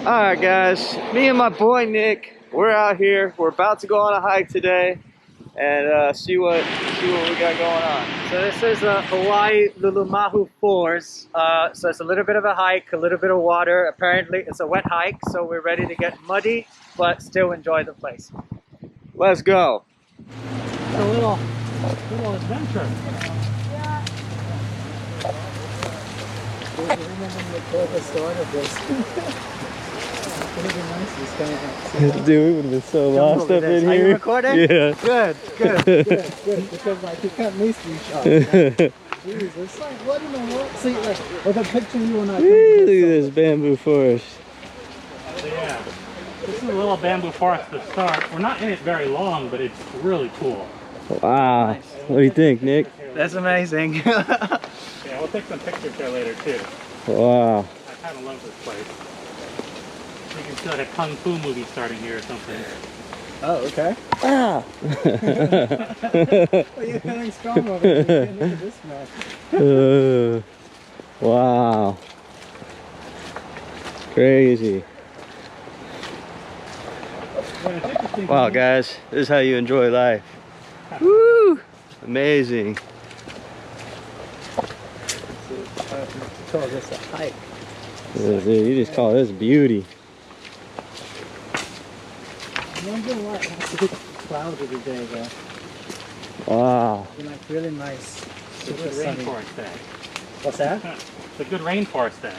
Alright guys, me and my boy Nick, we're out here. We're about to go on a hike today and see what we got going on. So this is Hawaii Lulumahu Falls. So it's a little bit of a hike, a little bit of water. Apparently it's a wet hike, so we're ready to get muddy, but still enjoy the place. Let's go. It's a little adventure. Do you remember when we told the start of this? It would be nice this kind of Dude, we would have been so lost up in Are here. you recording? Yeah. Good. good, because like you can't miss these shots. Jeez, it's like, what in the world? See, like, with a picture you and I. Woo, look at this bamboo forest. Yeah, this is a little bamboo forest to start. We're not in it very long, but it's really cool. Wow. What do you think, Nick? That's amazing. Yeah, we'll take some pictures there later too. Wow. I kind of love this place. You can see like a kung fu movie starting here or something. Oh, okay. Ah. Well, you're feeling strong over here. Look at this man. Wow. Crazy. Wow, guys, this is how you enjoy life. Woo! Amazing. Call this a hike. You just call this beauty. I'm wondering why it has to be cloudy today, though. Wow. It's like really nice. It's a good rainforest day. What's that? It's a good rainforest day.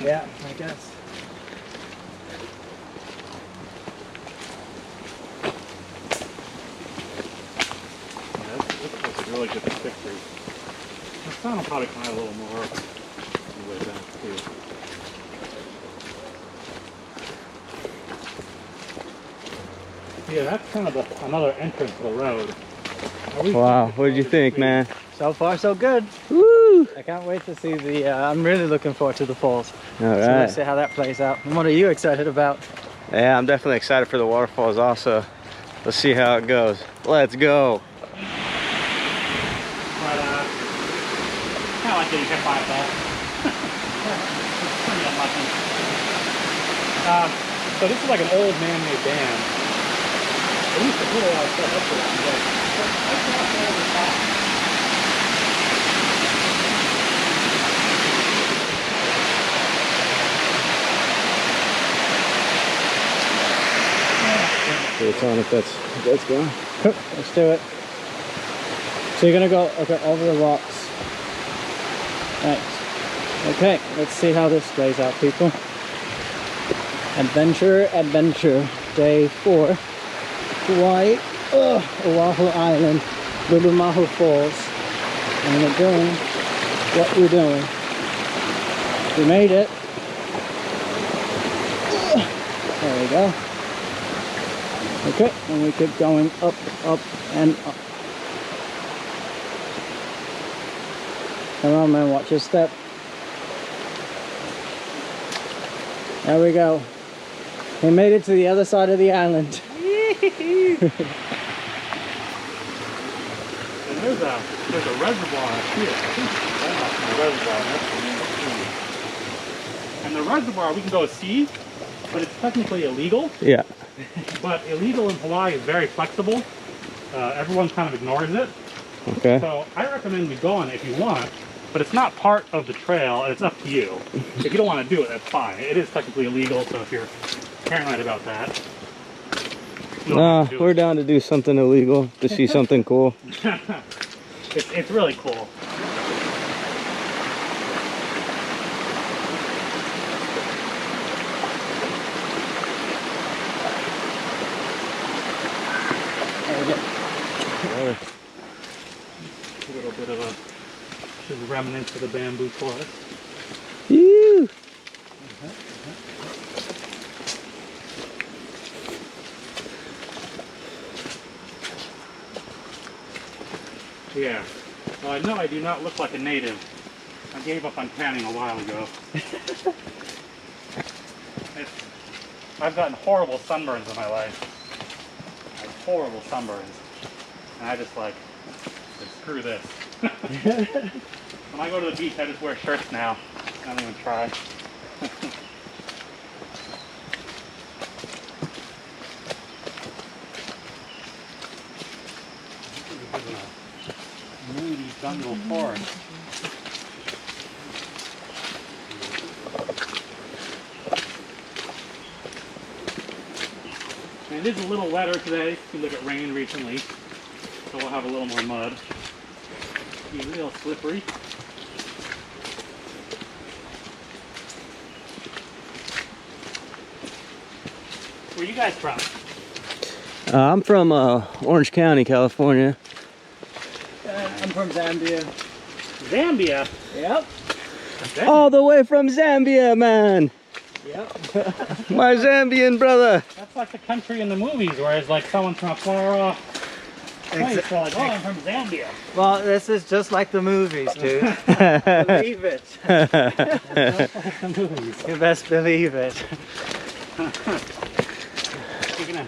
Yeah, I guess. Yeah, this place is really good for pictures. The sun will probably come out a little more on the way down too. Yeah, that's kind of another entrance to the road. Wow, what did you think, man? So far, so good. Woo! I can't wait to see the. I'm really looking forward to the falls. All So let's see right. how that plays out. And what are you excited about? Yeah, I'm definitely excited for the waterfalls also. Let's see how it goes. Let's go. But kind of like getting hit by a ball. Pretty unlucky. So this is like an old man-made dam. They used to put a lot of stuff up to that, but that's not all the top. So it's on if that's going. Let's do it. So you're gonna go over the rocks. Right. Okay, let's see how this plays out, people. Adventure, day 4. Hawaii, Oahu Island, Lulumahu Falls. And we're doing what we're doing. We made it. There we go. Okay, and we keep going up, and up. Come on, man, watch your step. There we go. We made it to the other side of the island. And there's a reservoir up here. I think that's the reservoir. That's the main stream. And the reservoir we can go see, but it's technically illegal. Yeah. But illegal in Hawaii is very flexible. Everyone kind of ignores it. Okay. So I recommend we go on it if you want, but it's not part of the trail, and it's up to you. If you don't want to do it, that's fine. It is technically illegal, so if you're paranoid about that, you don't Nah, have to do we're it. down to do something illegal, to see something cool. It's really cool. A little bit of a remnants of the bamboo forest. Woo! Yeah. Well, I know I do not look like a native. I gave up on tanning a while ago. I've gotten horrible sunburns in my life. Horrible sunburns. And I just like, screw this. When I go to the beach, I just wear shirts now. I don't even try. jungle forest. And it is a little wetter today. Seems like it rained recently, so we'll have a little more mud. Be real slippery. Where are you guys from? I'm from Orange County, California. I'm from Zambia. Zambia? Yep. All the way from Zambia, man. Yep. My Zambian brother. That's like the country in the movies where it's like someone from a far off place. They're like, oh, I'm from Zambia. Well, this is just like the movies, dude. Believe it. The movies. You best believe it. Speaking of,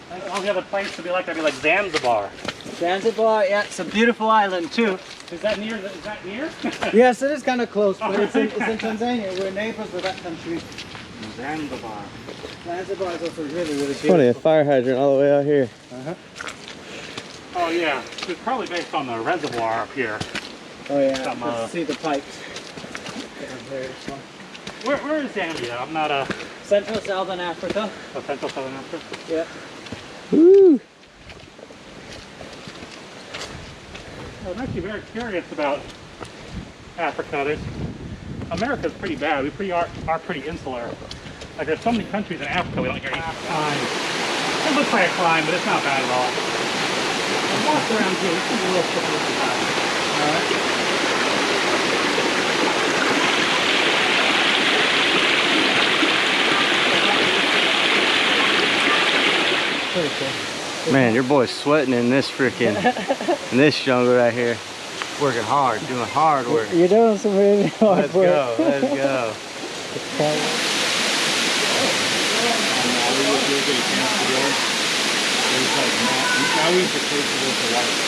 that's all the other place to be like, that'd be like Zanzibar. Zanzibar, yeah, it's a beautiful island too. Is that near? Is that near? Yes, it is kind of close, but it's in Tanzania. We're neighbors with that country. Zanzibar. Zanzibar is also really, really It's funny, a beautiful. fire hydrant all the way out here. Oh yeah, it's probably based on the reservoir up here. Oh yeah, Some, let's see the pipes. Where is Zambia? I'm not a Central Southern Africa. Central Southern Africa. Yeah. Woo! I'm actually very curious about Africa. America's pretty bad. We are pretty insular. Like there's so many countries in Africa we don't get any climb. It looks like a climb, but it's not bad at all. I've walked around here. This is a little slippery. Alright. Pretty cool. Man, your boy's sweating in this freaking, in this jungle right here. Working hard, doing hard work. You're doing some really hard Let's work. go, let's go. Now we just take to the waterfall.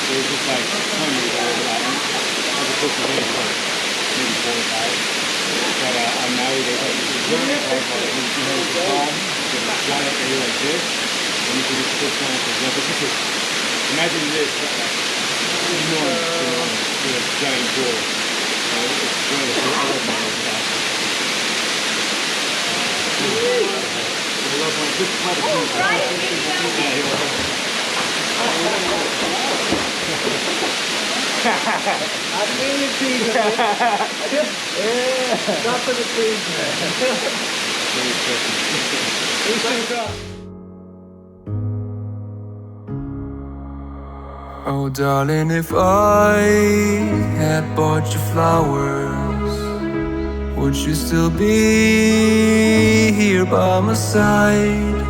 There's just like hundreds of over that. As opposed to this, like maybe 4 or 5. But on Maui, there's like this giant waterfall that you know it's calm. There's a giant area like this, and you can just push down to the level. Imagine this, like enormous, with a giant pool. It's really for all of miles back. I love when this part of I feel it, Peter. Yeah, not for the trees, Oh darling, if I had bought you flowers, would you still be here by my side?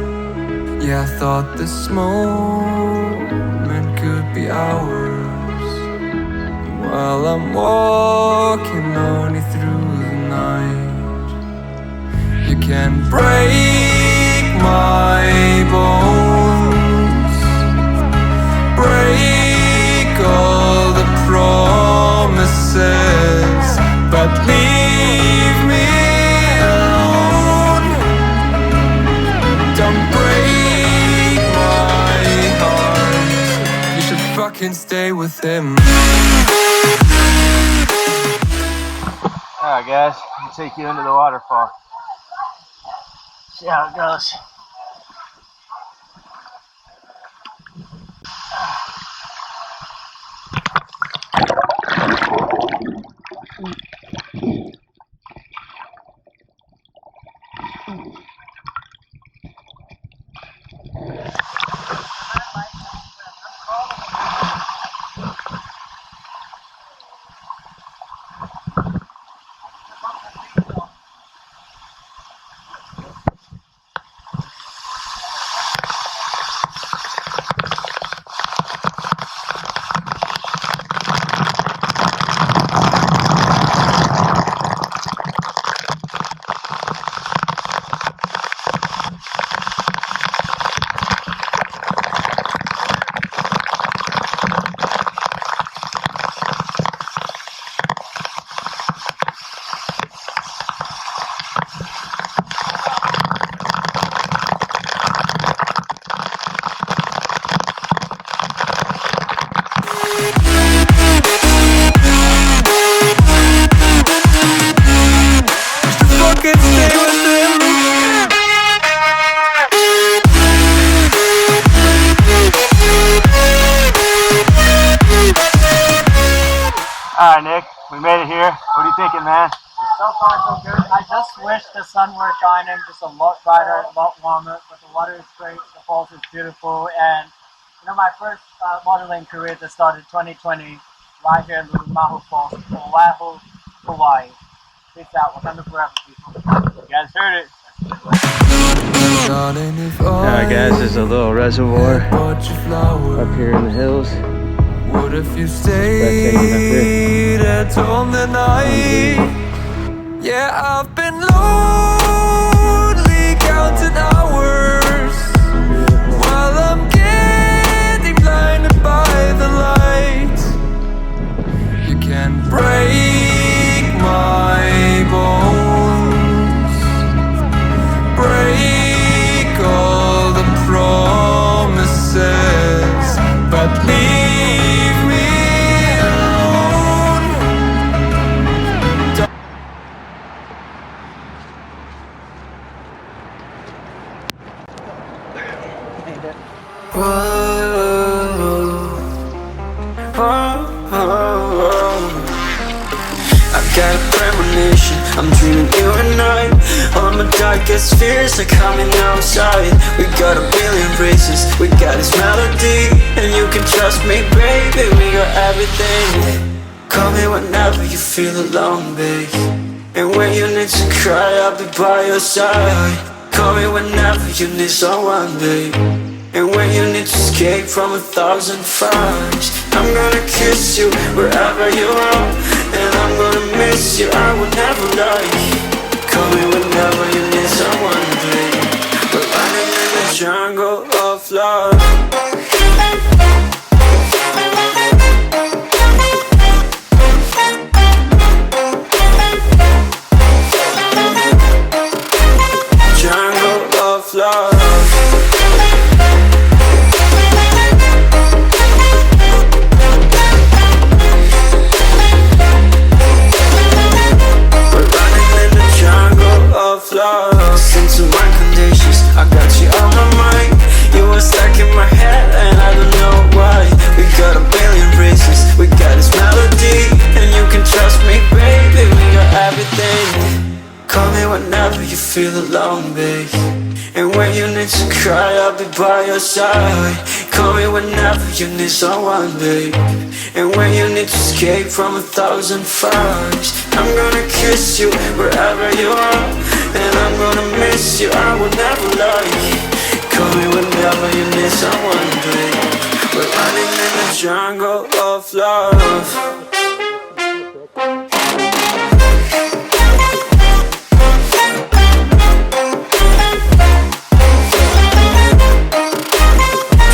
Yeah, I thought this moment could be ours. While I'm walking only through the night, you can break my bones, break all the promises, but leave me alone. Don't break my heart. You should fucking stay with him. Alright guys, I'll take you into the waterfall. See how it goes. We made it here. What are you thinking, man? So far so good. I just wish the sun were shining just a lot brighter, a lot warmer, but the water is great, the falls is beautiful, and you know, my first modeling career that started 2020 right here in Lulumahu Falls, Oahu, Hawaii. Peace out. Wakanda forever, people. You guys heard it. Alright guys, there's a little reservoir up here in the hills. What if you stayed at home that night? Yeah, I've been lonely counting hours while I'm getting blinded by the light. You can break my bones, break all the promises, but leave me alone. I've got a premonition, I'm dreaming you and I. All my darkest fears are coming outside. We got a billion races, we got this melody, and you can trust me, baby, we got everything. Call me whenever you feel alone, babe, and when you need to cry, I'll be by your side. Call me whenever you need someone, babe, and when you need to escape from 1,000 fires. I'm gonna kiss you wherever you are, and I'm gonna miss you, I will never lie. Call me whenever you need someone, babe. We're running in the jungle of love. Jungle of love. Listen to my conditions, I got you on my mind. You were stuck in my head and I don't know why. We got a billion races, we got this melody, and you can trust me, baby, we got everything. Call me whenever you feel alone, babe, and when you need to cry, I'll be by your side. Call me whenever you need someone, babe, and when you need to escape from 1,000 fires. I'm gonna kiss you wherever you are, and I'm gonna miss you, I will never lie. Call me whenever you need someone, babe. We're running in the jungle of love.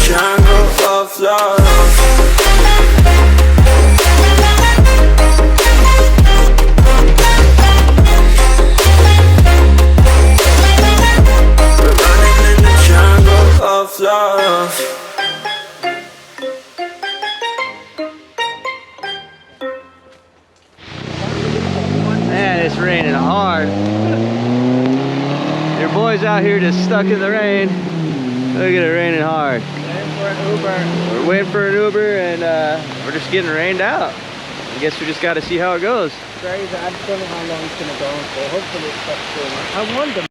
Jungle of love. Love. Man, it's raining hard. Your boy's out here just stuck in the rain. Look at it raining hard. Waiting for an Uber. We're waiting for an Uber and we're just getting rained out. I guess we just got to see how it goes. Crazy. I don't know how long it's gonna go for. Hopefully it's up soon. I wonder.